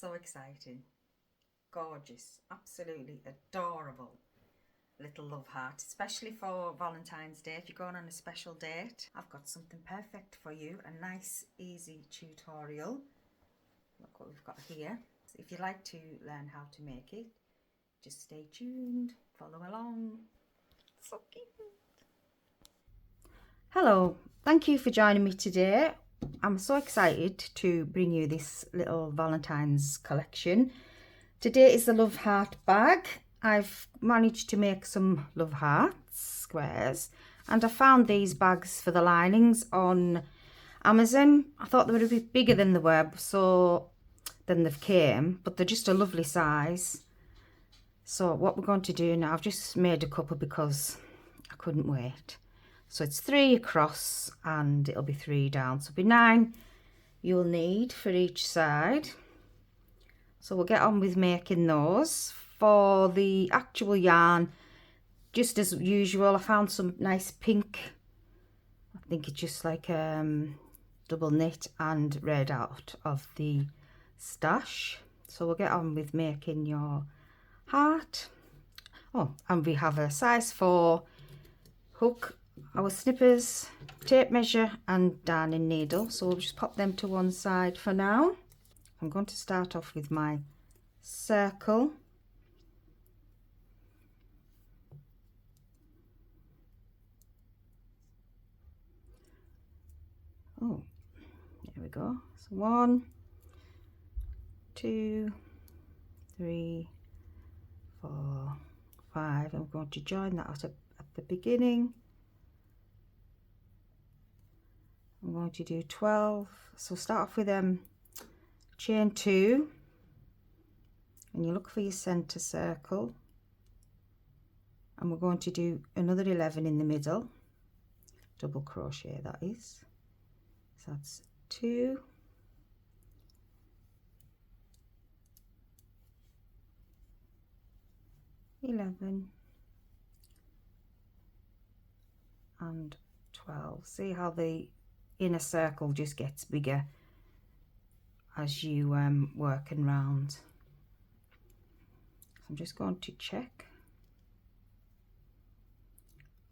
so exciting. Gorgeous, absolutely adorable little love heart, especially for Valentine's Day. If you're going on a special date, I've got something perfect for you. A nice, easy tutorial. Look what we've got here. So if you'd like to learn how to make it, just stay tuned, follow along. So cute. Hello, thank you for joining me today. I'm so excited to bring you this little Valentine's collection. Today is the love heart bag. I've managed to make some love hearts, squares, and I found these bags for the linings on Amazon. I thought they were a bit bigger than they were, so then they've came, but they're just a lovely size. So what we're going to do now, I've just made a couple because I couldn't wait. So it's 3 across and it'll be 3 down. So it'll be 9 you'll need for each side. So we'll get on with making those. For the actual yarn, just as usual, I found some nice pink. I think it's just like double knit and red out of the stash. So we'll get on with making your heart. Oh, and we have a size 4 hook, our snippers, tape measure and darning needle. So we'll just pop them to one side for now. I'm going to start off with my circle. Oh, there we go. So 1, 2, 3, 4, 5. I'm going to join that at the beginning. I'm going to do 12. So start off with chain 2, and you look for your center circle, and we're going to do another 11 in the middle, double crochet that is. So that's 2, 11 and 12. See how the inner circle just gets bigger as you working round. I'm just going to check.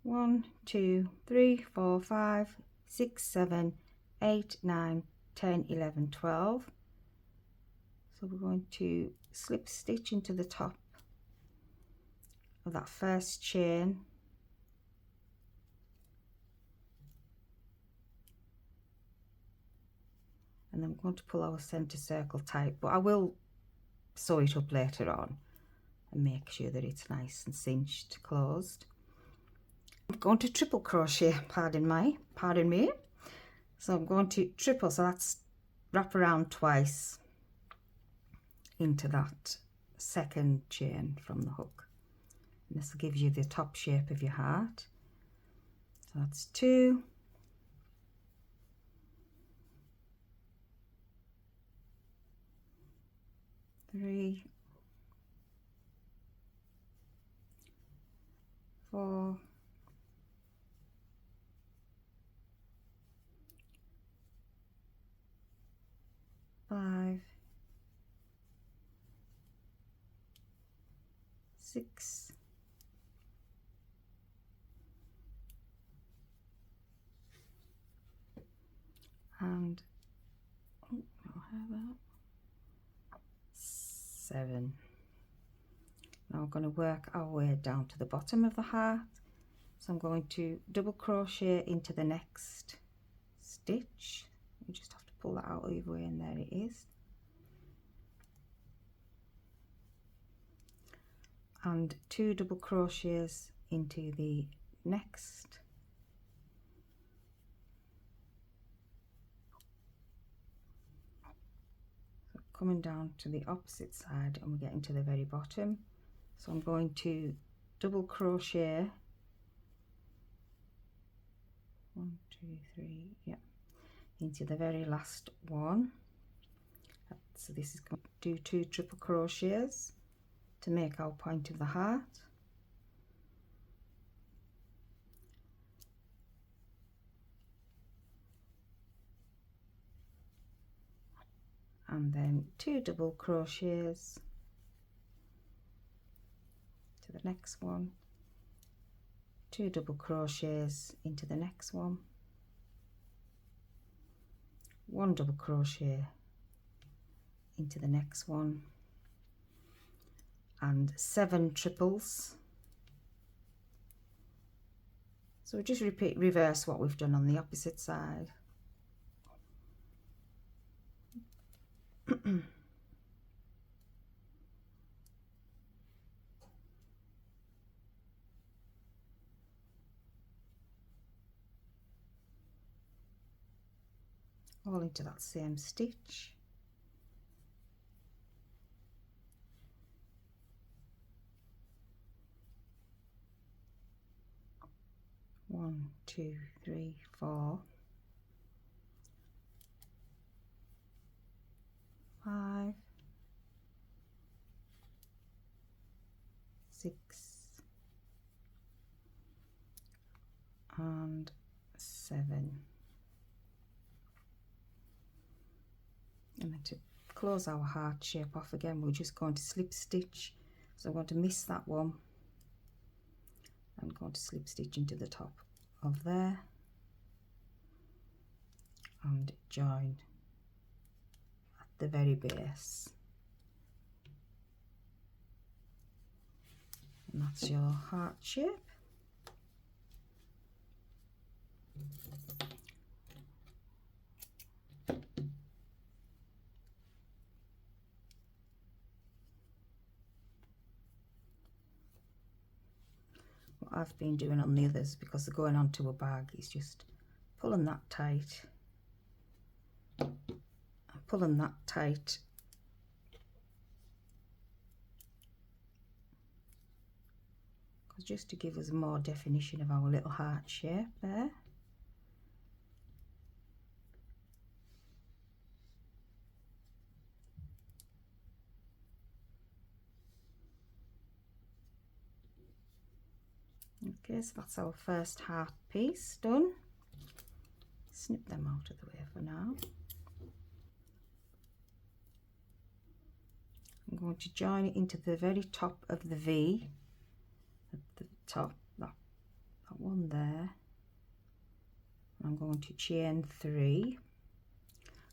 1, 2, 3, 4, 5, 6, 7, 8, 9, 10, 11, 12. So we're going to slip stitch into the top of that first chain, and then we're going to pull our center circle tight, but I will sew it up later on and make sure that it's nice and cinched closed. I'm going to triple crochet, pardon me. So I'm going to triple, so that's wrap around twice into that second chain from the hook, and this will give you the top shape of your heart. So that's 2, 3, 4, 5, 6, 7. Now we're going to work our way down to the bottom of the heart. So I'm going to double crochet into the next stitch. You just have to pull that out either way, and there it is. And 2 double crochets into the next. So coming down to the opposite side, and we're getting to the very bottom. So I'm going to double crochet 1, 2, 3, yeah, into the very last one. So this is going to do 2 triple crochets to make our point of the heart. and then 2 double crochets to the next one, 2 double crochets into the next one, 1 double crochet into the next one, and 7 triples. So we just reverse what we've done on the opposite side. All into that same stitch. One, two, three, 4, 5, 6, and 7. And then to close our heart shape off again, we're just going to slip stitch. So I'm going to miss that one. I'm going to slip stitch into the top of there and join at the very base. And that's your heart shape. What I've been doing on the others, because they're going onto a bag, is just pulling that tight, pulling that tight, because just to give us more definition of our little heart shape there. Okay, so that's our first heart piece done. Snip them out of the way for now. I'm going to join it into the very top of the V, at the top, that one there. I'm going to chain 3,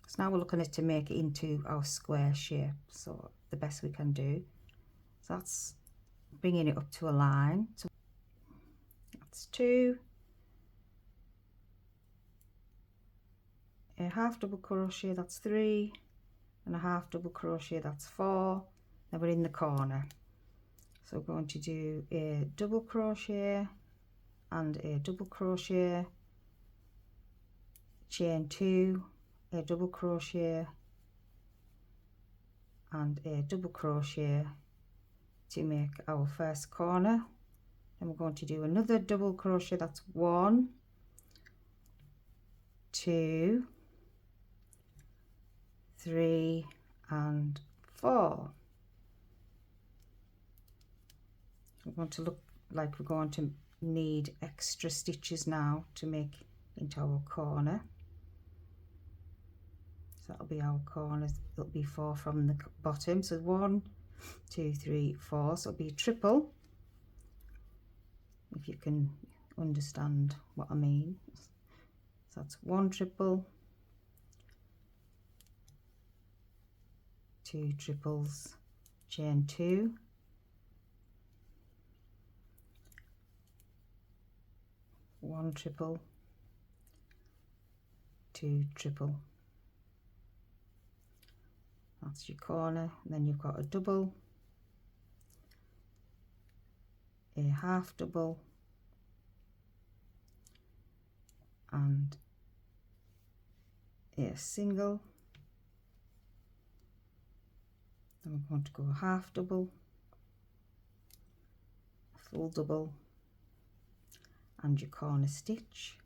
because now we're looking at to make it into our square shape, so the best we can do. So that's bringing it up to a line. So that's 2, a half double crochet, that's 3, and a half double crochet, that's 4. Then we're in the corner, so we're going to do a double crochet and a double crochet, chain 2, a double crochet and a double crochet to make our first corner. Then we're going to do another double crochet, that's 1, 2, 3 and 4. We're going to look like we're going to need extra stitches now to make into our corner. So that'll be our corner. It'll be 4 from the bottom. So 1, 2, 3, 4. So it'll be a triple, if you can understand what I mean. So that's 1 triple, 2 triples, chain 2, 1 triple, 2 triple. That's your corner. And then you've got a double, a half double, and a single. Then we're going to go half double, full double, and your corner stitch.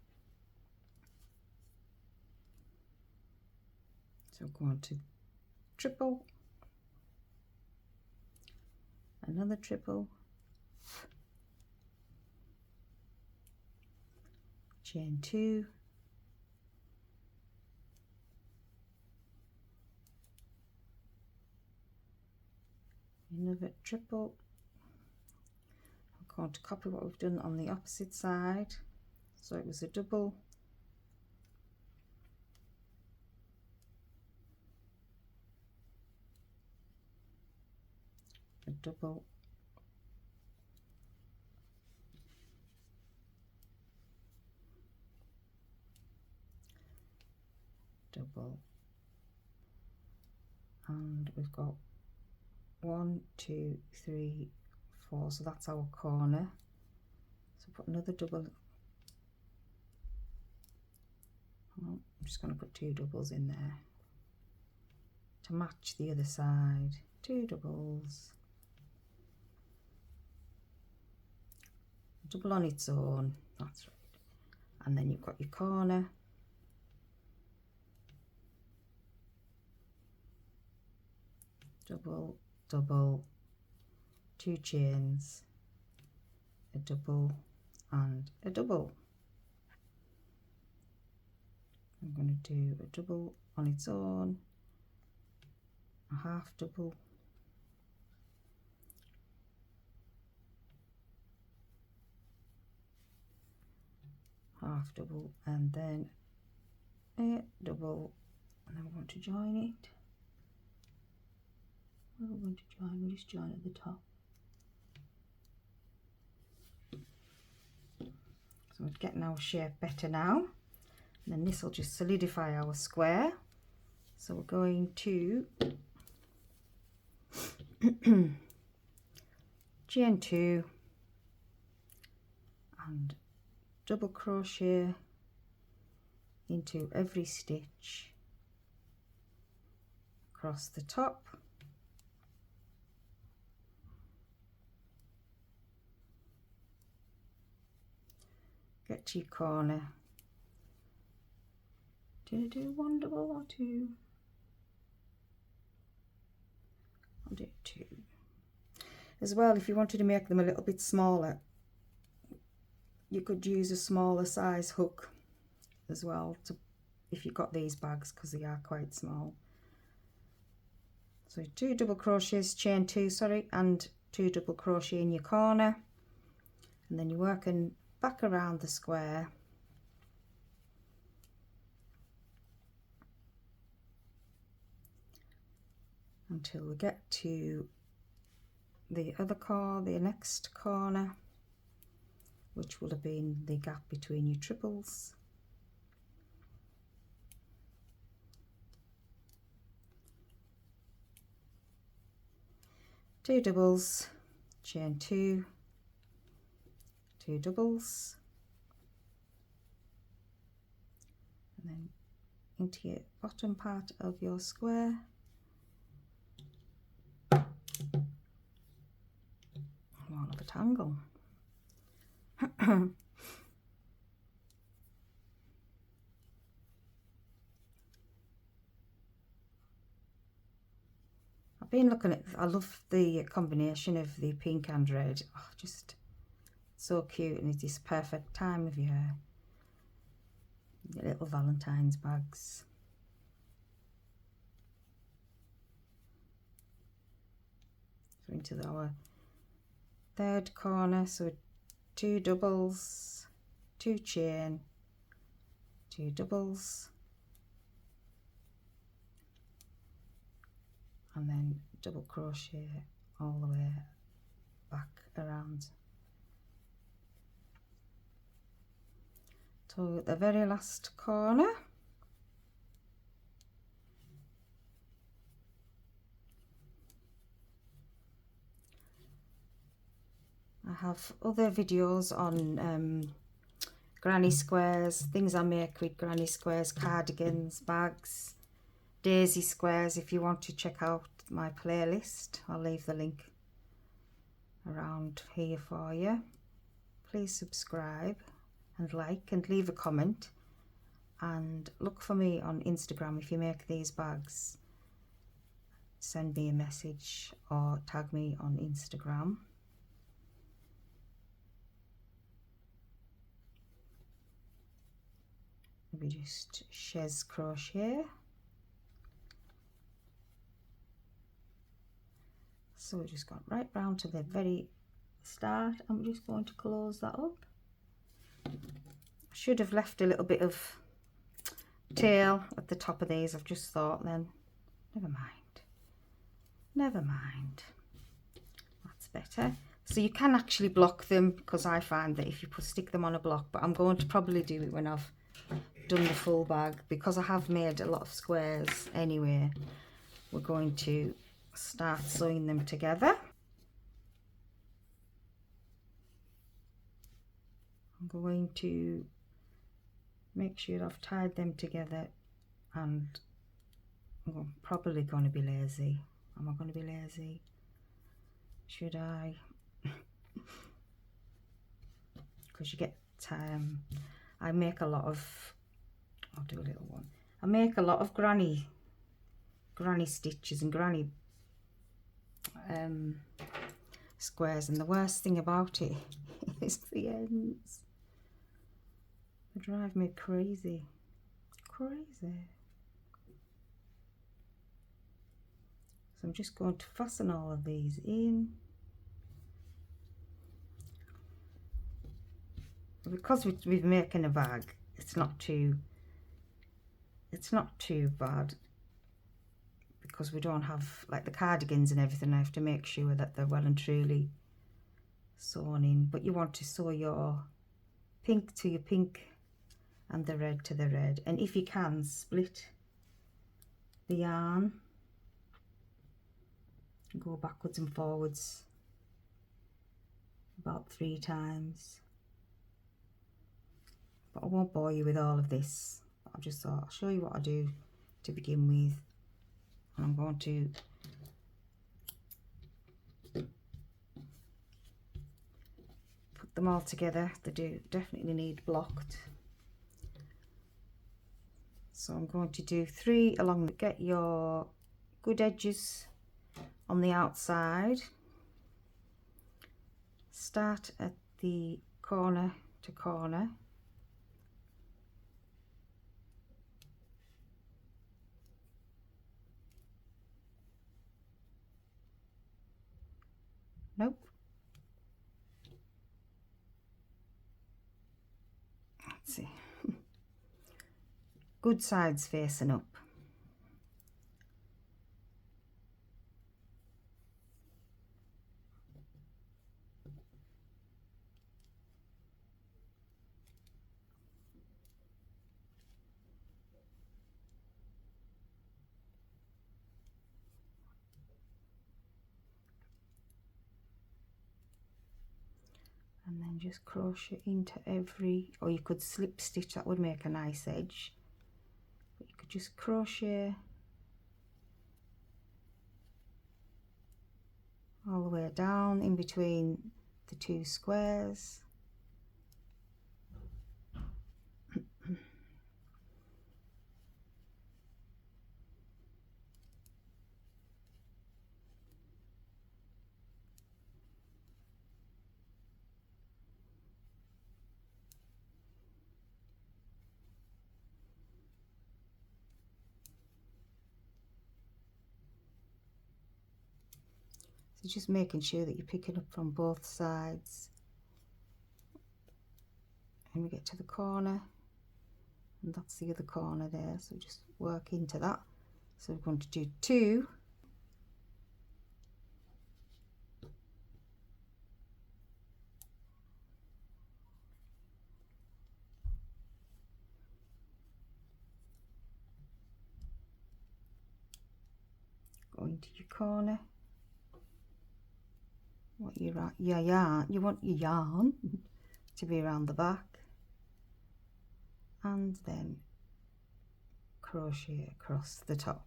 So we're going to triple, another triple, chain 2, another triple. I'm going to copy what we've done on the opposite side. So it was a double, a double, double, and we've got 1, 2, 3, 4, so that's our corner. So put another double. I'm just going to put 2 doubles in there to match the other side. 2 doubles, double on its own, that's right, and then you've got your corner. Double, double, 2 chains, a double and a double. I'm going to do a double on its own, a half double, half double, and then a double, and then we're going to join it. Where are we going to join? We'll just join at the top. So we're getting our shape better now. And then this will just solidify our square. So we're going to chain 2 and double crochet into every stitch across the top. Get to your corner. Did I do 1 double or 2? I'll do 2. As well, if you wanted to make them a little bit smaller, you could use a smaller size hook as well, to, if you've got these bags, because they are quite small. So 2 double crochets, chain 2, sorry, and 2 double crochet in your corner, and then you're working back around the square. Until we get to the other corner, the next corner, which will have been the gap between your triples. Two doubles, chain 2, 2 doubles, and then into your bottom part of your square. More of a tangle. I've been looking at, I love the combination of the pink and red. Oh, just so cute, and it's this perfect time of year. The little Valentine's bags. So into our third corner, so 2 doubles, 2 chain, 2 doubles, and then double crochet all the way back around. So the very last corner, I have other videos on granny squares, things I make with granny squares, cardigans, bags, daisy squares. If you want to check out my playlist, I'll leave the link around here for you. Please subscribe and like and leave a comment, and look for me on Instagram. If you make these bags, send me a message or tag me on Instagram. We just chaise crochet. So we just got right round to the very start, and we're just going to close that up. I should have left a little bit of tail at the top of these. I've just thought then, never mind, never mind, that's better. So you can actually block them, because I find that if you stick them on a block, but I'm going to probably do it when I've done the full bag, because I have made a lot of squares anyway. We're going to start sewing them together. I'm going to make sure I've tied them together, and I'm probably going to be lazy. Am I going to be lazy? Should I? Because you get I make a lot of, I'll do a little one. I make a lot of granny stitches and granny squares, and the worst thing about it is the ends. They drive me crazy. Crazy. So I'm just going to fasten all of these in. Because we're making a bag, it's not too bad, because we don't have like the cardigans and everything. I have to make sure that they're well and truly sewn in, but you want to sew your pink to your pink and the red to the red, and if you can, split the yarn and go backwards and forwards about 3 times. But I won't bore you with all of this. I just thought I'll show you what I do to begin with, and I'm going to put them all together. They do definitely need blocked. So I'm going to do 3 along the, get your good edges on the outside. Start at the corner to corner. Nope. Let's see. Good sides facing up. And then just crochet into every, or you could slip stitch, that would make a nice edge. But you could just crochet all the way down in between the 2 squares. So just making sure that you're picking up from both sides. And we get to the corner, and that's the other corner there, so just work into that. So we're going to do 2. Go into your corner. What your yarn, you want your yarn to be around the back, and then crochet across the top.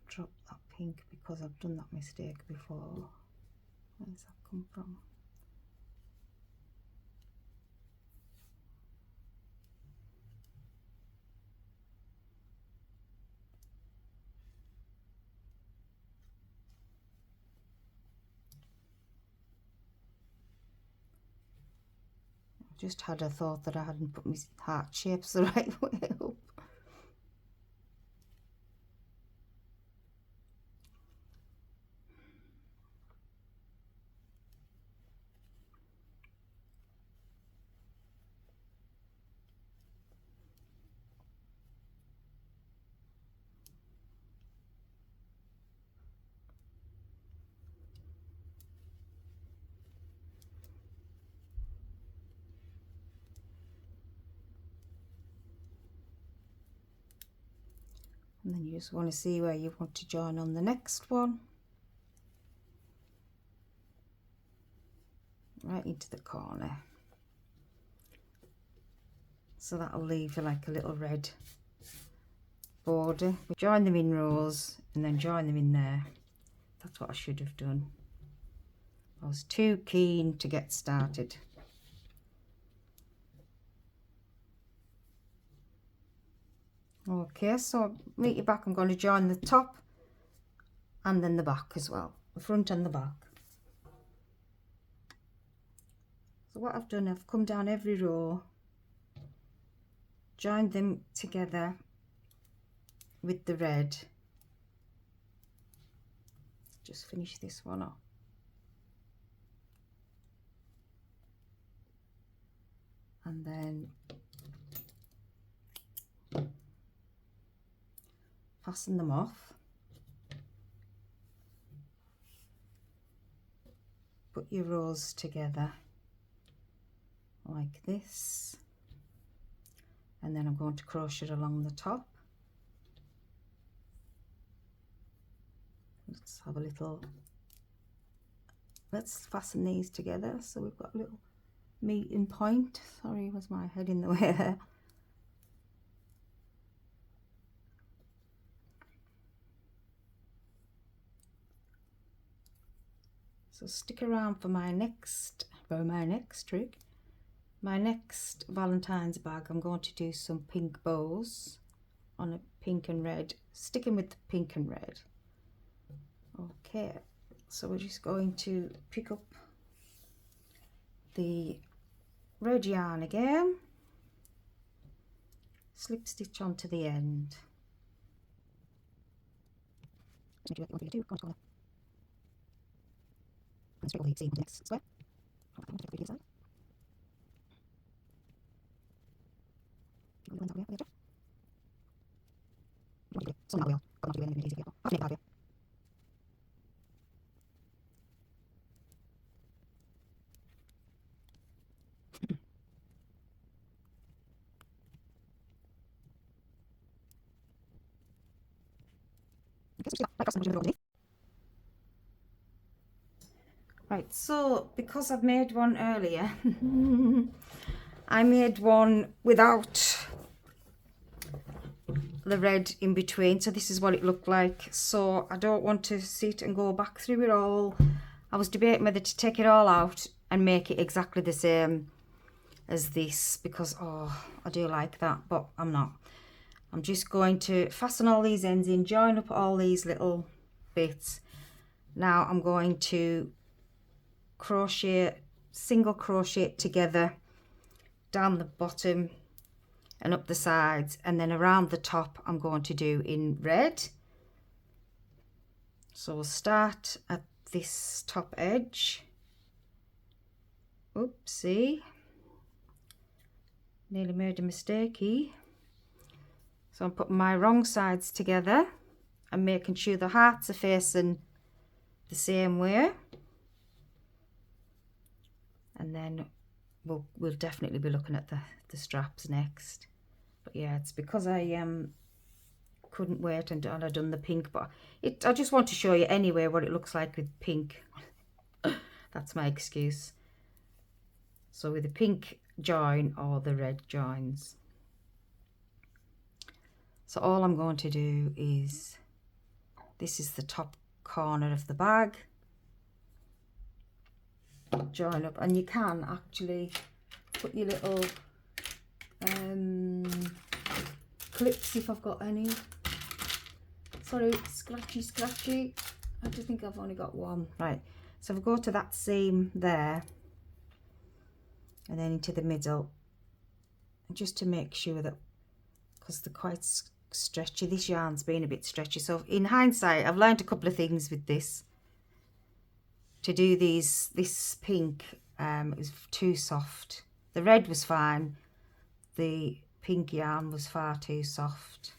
Drop that pink because I've done that mistake before. Where's that come from? Just had a thought that I hadn't put my heart shapes the right way up. And then you just want to see where you want to join on the next one. Right into the corner. So that'll leave you like a little red border. We join them in rows and then join them in there. That's what I should have done. I was too keen to get started. Okay, so meet you back. I'm going to join the top and then the back as well, the front and the back. So what I've done, I've come down every row, joined them together with the red. Just finish this one up. And then fasten them off. Put your rows together like this, and then I'm going to crochet along the top. Let's have a little, let's fasten these together so we've got a little meeting point. Sorry, was my head in the way there? So stick around for my next trick. My next Valentine's bag, I'm going to do some pink bows on a pink and red, sticking with the pink and red. Okay, so we're just going to pick up the red yarn again, slip stitch onto the end. And straight all the seam on the next square. Right, so because I've made one earlier, I made one without the red in between, so this is what it looked like. So I don't want to sit and go back through it all. I was debating whether to take it all out and make it exactly the same as this, because I do like that, but I'm not. I'm just going to fasten all these ends in, join up all these little bits. Now I'm going to crochet, single crochet together down the bottom and up the sides, and then around the top I'm going to do in red. So we'll start at this top edge. Oopsie, nearly made a mistakey. So I'm putting my wrong sides together and making sure the hearts are facing the same way. And then we'll definitely be looking at the straps next. But yeah, it's because I couldn't wait and I'd done the pink, but I just want to show you anyway what it looks like with pink. That's my excuse. So with the pink join or the red joins. So all I'm going to do is, this is the top corner of the bag, join up, and you can actually put your little clips if I've got any. Sorry, scratchy. I just think I've only got one. Right, so if I go to that seam there, and then into the middle, and just to make sure that, because they're quite stretchy, this yarn's been a bit stretchy, so in hindsight I've learned a couple of things with this. To do this pink, it was too soft. The red was fine, the pink yarn was far too soft.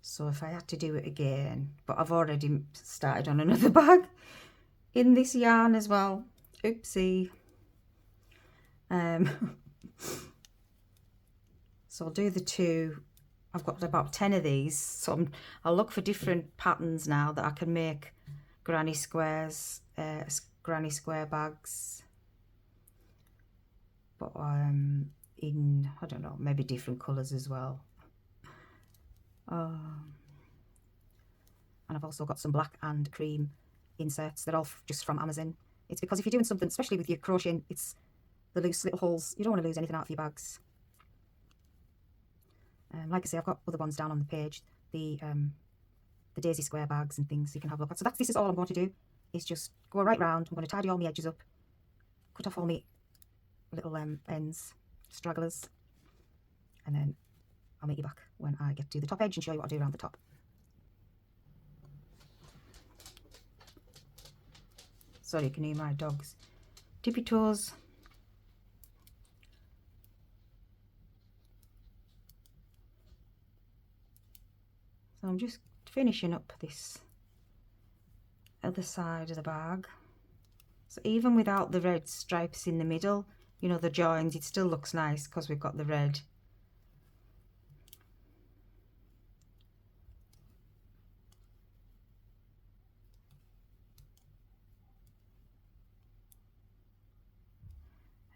So if I had to do it again, but I've already started on another bag in this yarn as well. Oopsie. So I'll do the two. I've got about 10 of these, so I'll look for different patterns now that I can make granny squares, granny square bags. But in, I don't know, maybe different colours as well. And I've also got some black and cream inserts. They're all just from Amazon. It's because if you're doing something, especially with your crocheting, it's the loose little holes. You don't want to lose anything out of your bags. Like I say, I've got other ones down on the page. The daisy square bags and things you can have a look at. So this is all I'm going to do, is just go right round. I'm going to tidy all my edges up, cut off all my little ends, stragglers, and then I'll meet you back when I get to the top edge and show you what I do around the top. Sorry, you can hear my dog's tippy toes. So I'm just finishing up this other side of the bag. So even without the red stripes in the middle, you know, the joins, it still looks nice because we've got the red.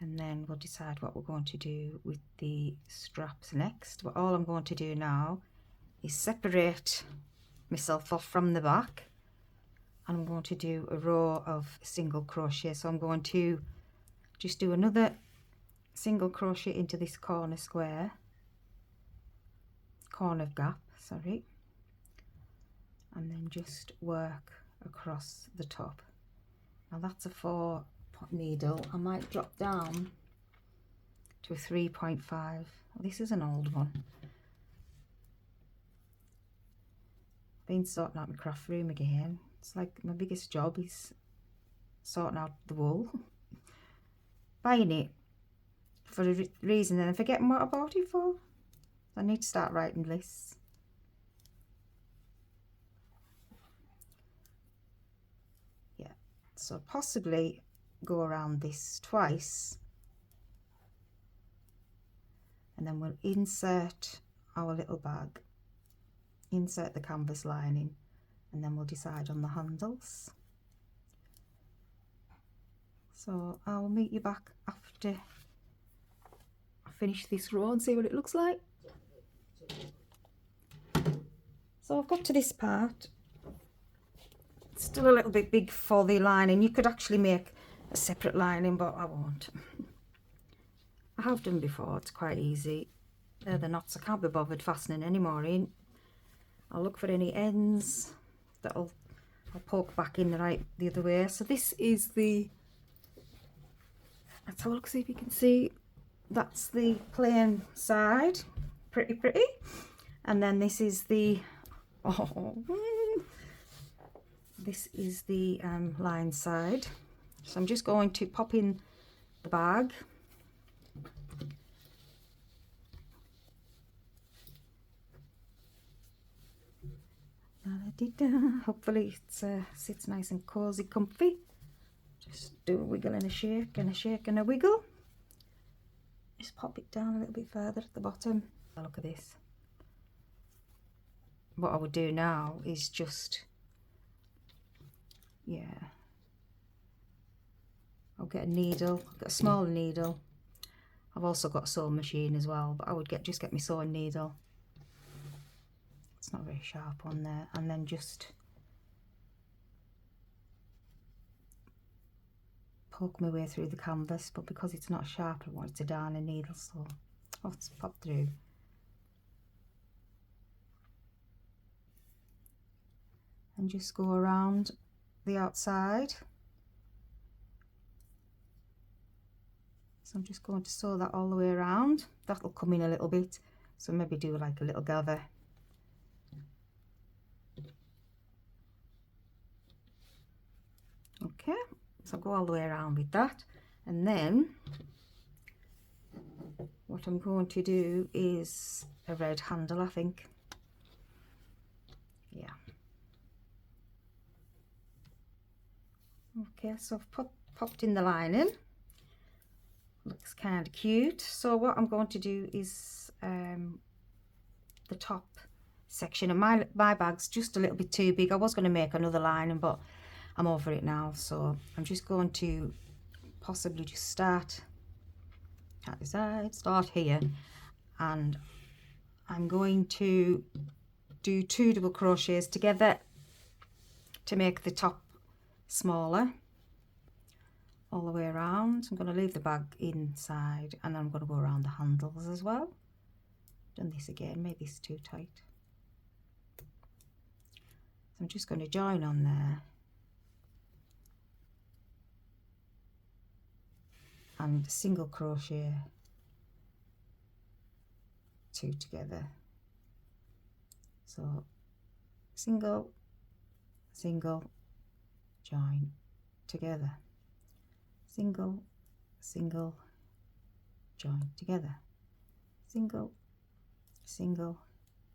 And then we'll decide what we're going to do with the straps next. But all I'm going to do now is separate myself off from the back, and I'm going to do a row of single crochet. So I'm going to just do another single crochet into this corner gap, sorry, and then just work across the top. Now that's a 4 needle. I might drop down to a 3.5. This is an old one. Been sorting out my craft room again. It's like my biggest job is sorting out the wool. Buying it for a reason and then forgetting what I bought it for. I need to start writing lists. Yeah, so possibly go around this twice, and then we'll insert our little bag, insert the canvas lining, and then we'll decide on the handles. So I'll meet you back after I finish this row and see what it looks like. So I've got to this part. It's still a little bit big for the lining. You could actually make a separate lining, but I won't. I have done before, it's quite easy. They're the knots, I can't be bothered fastening any more in. I'll look for any ends that I'll poke back in the other way. So this is the, let's have a look, see if you can see. That's the plain side, pretty. And then this is the, this is the line side. So I'm just going to pop in the bag. Hopefully it sits nice and cozy, comfy. Just do a wiggle and a shake and a shake and a wiggle. Just pop it down a little bit further at the bottom. Look at this. What I would do now is just, yeah, I'll get a needle, I've got a smaller needle. I've also got a sewing machine as well, but I would just get my sewing needle. It's not very sharp on there, and then just poke my way through the canvas, but because it's not sharp I want it to darn a needle, so I'll just pop through. And just go around the outside. So I'm just going to sew that all the way around. That'll come in a little bit, so maybe do like a little gather. Okay, so go all the way around with that, and then what I'm going to do is a red handle, I think. Yeah. Okay, so I've popped in the lining. Looks kind of cute. So what I'm going to do is the top section, and my bag's just a little bit too big. I was going to make another lining, but I'm over it now, so I'm just going to possibly just start at the side, start here, and I'm going to do 2 double crochets together to make the top smaller all the way around. I'm going to leave the bag inside, and I'm going to go around the handles as well. Done this again, made this too tight. So I'm just going to join on there and single crochet 2 together. So single, single, join together, single, single, join together, single, single,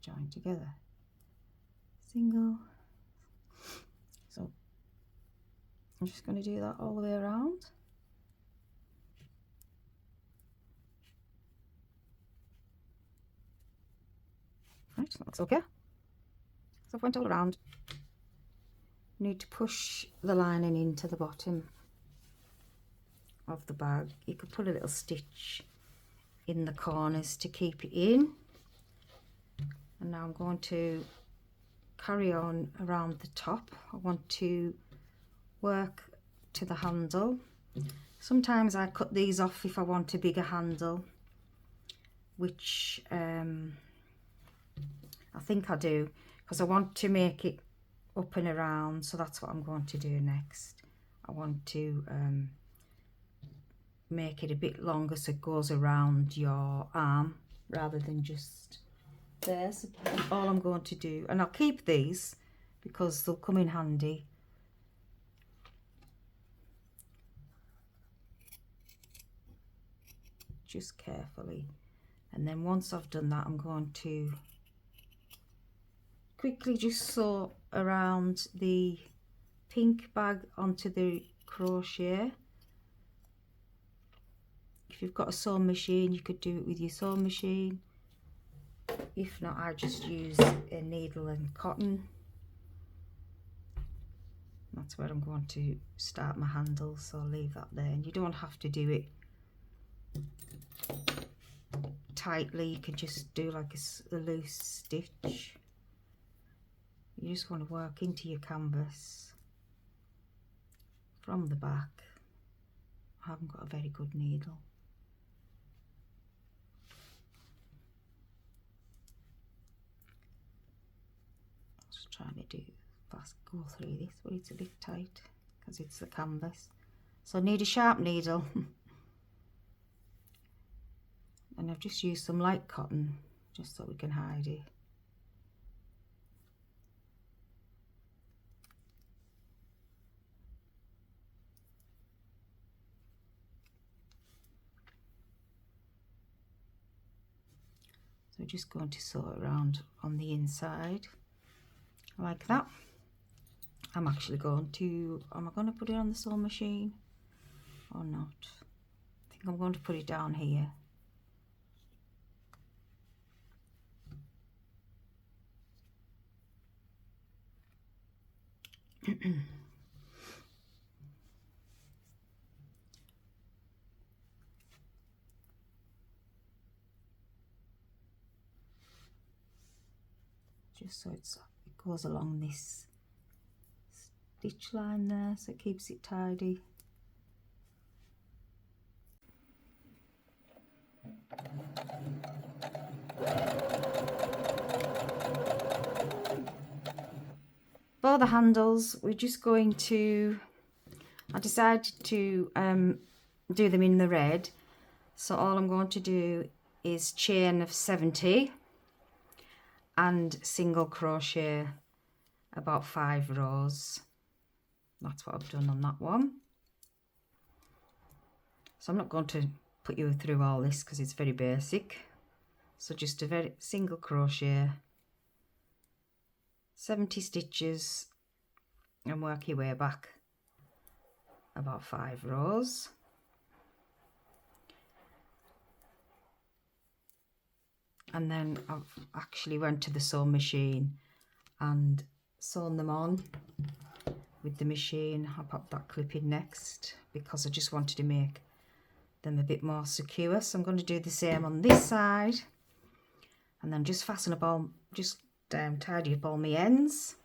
join together, single. So I'm just going to do that all the way around. Right, that looks okay. So I've went all around. You need to push the lining into the bottom of the bag. You could put a little stitch in the corners to keep it in. And now I'm going to carry on around the top. I want to work to the handle. Sometimes I cut these off if I want a bigger handle, which I think I do, because I want to make it up and around, so that's what I'm going to do next. I want to make it a bit longer so it goes around your arm rather than just there. So all I'm going to do, and I'll keep these because they'll come in handy. Just carefully, and then once I've done that, I'm going to quickly just sew around the pink bag onto the crochet. If you've got a sewing machine, you could do it with your sewing machine. If not, I just use a needle and cotton. That's where I'm going to start my handle, so I'll leave that there. And you don't have to do it tightly, you can just do like a loose stitch. You just want to work into your canvas from the back. I haven't got a very good needle. Just trying to do fast, go through this, but it's a bit tight because it's the canvas. So I need a sharp needle. And I've just used some light cotton just so we can hide it. So we're just going to sew it around on the inside like that. I'm actually going to, am I going to put it on the sewing machine or not? I think I'm going to put it down here. Just so it goes along this stitch line there, so it keeps it tidy. For the handles, we're just going to, I decided to do them in the red, So all I'm going to do is chain of 70 and single crochet about 5 rows. That's what I've done on that one. So I'm not going to put you through all this because it's very basic. So just a very single crochet, 70 stitches, and work your way back about 5 rows. And then I've actually went to the sewing machine and sewn them on with the machine. I'll pop that clip in next because I just wanted to make them a bit more secure. So I'm going to do the same on this side, and then just fasten up all, just tidy up all my ends.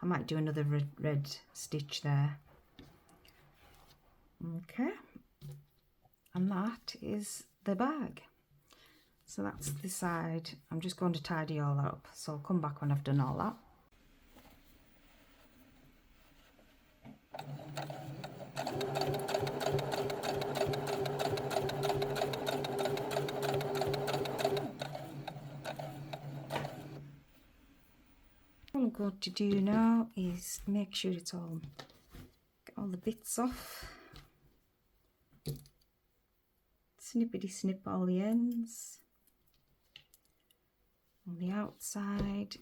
I might do another red stitch there. Okay, and that is the bag. So that's the side. I'm just going to tidy all that up, so I'll come back when I've done all that. All I'm going to do now is make sure it's all, get all the bits off. Snippety snip all the ends on the outside.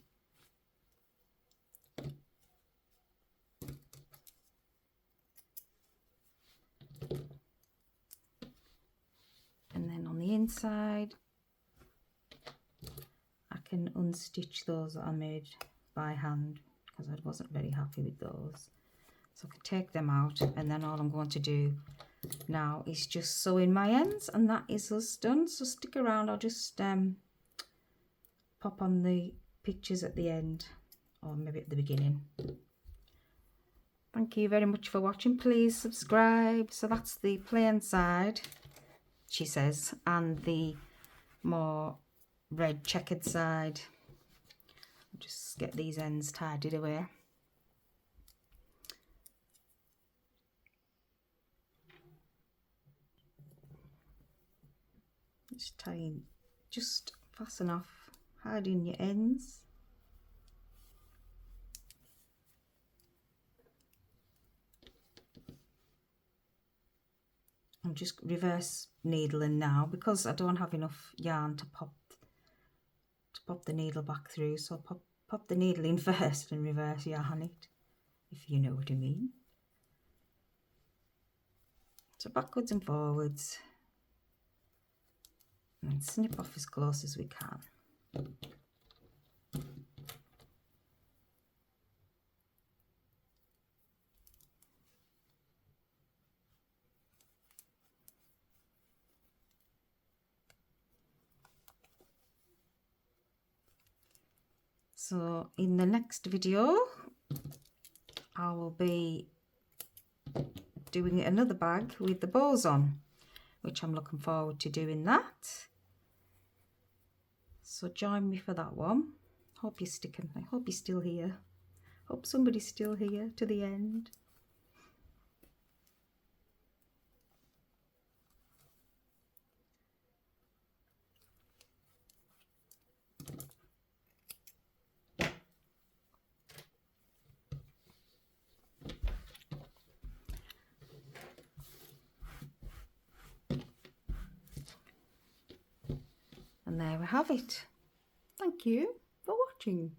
And then on the inside, I can unstitch those that I made by hand because I wasn't very happy with those. So I can take them out, and then all I'm going to do now is just sew in my ends, and that is us done. So stick around, I'll just pop on the pictures at the end, or maybe at the beginning. Thank you very much for watching. Please subscribe. So that's the plain side, she says, and the more red checkered side. Just get these ends tidied away. Just tying, just fasten off, hide in your ends. I'm just reverse needling now because I don't have enough yarn to pop the needle back through. So pop the needle in first and reverse yarn it, if you know what I mean. So backwards and forwards, and snip off as close as we can. So in the next video, I will be doing another bag with the bows on, which I'm looking forward to doing that. So join me for that one. Hope you're sticking. I hope you're still here. Hope somebody's still here to the end. And there we have it. Thank you for watching.